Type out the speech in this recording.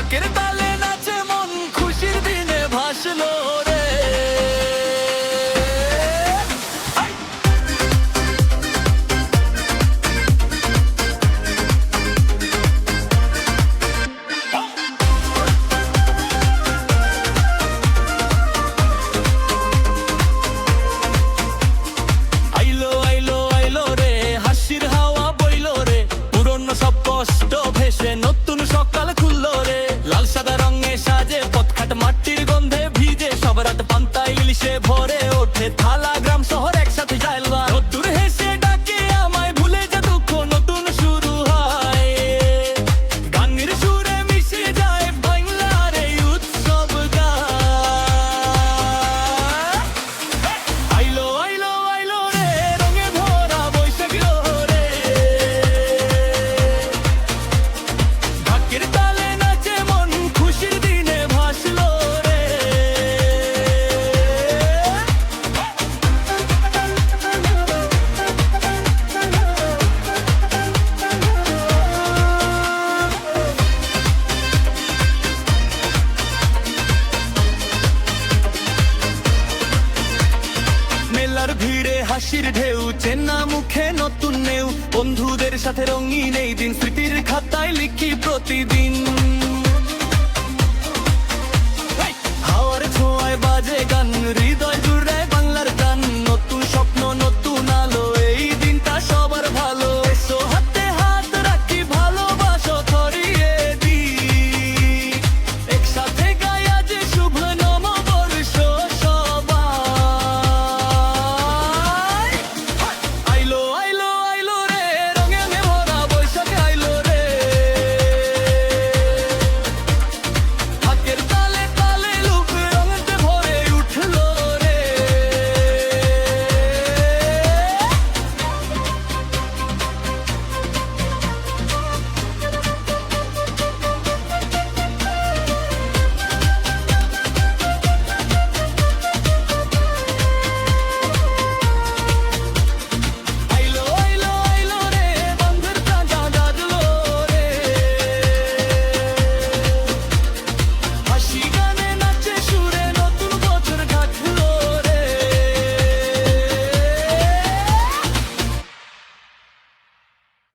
ঢাকের তালে নাচে মন, খুশির দিনে ভাসলো রে। আইলো আইলো আইলো রে, হাসির হাওয়া বইলো রে, পুরনো সব কষ্ট ভেসে নতুন সকাল খুললো রে। লাল সাদা রঙে সাজে পথঘাট, মাটির গন্ধে ভিজে, সব রাত পান্তা ইলিশে ভরে ওঠে থালা, গ্রাম শহর একসাথে যায়। নতুন হেসে ডাকে আমায়, ভুলে যা দুঃখ, নতুন শুরু হয়। গানের সুরে মিশে যায় বাংলার এই উৎসব গান। আইলো আইলো আইলো রে, রঙে ভরা বৈশাখ রে। ঢাকের তালে নাচে মন, খুশির দিনে ভাসলো রে। মেলার ভিড়ে হাসির ঢেউ, চেনা মুখে নতুন নেউ, বন্ধুদের সাথে রঙিন এই দিন, স্মৃতির খাতায় লিখি প্রতিদিন।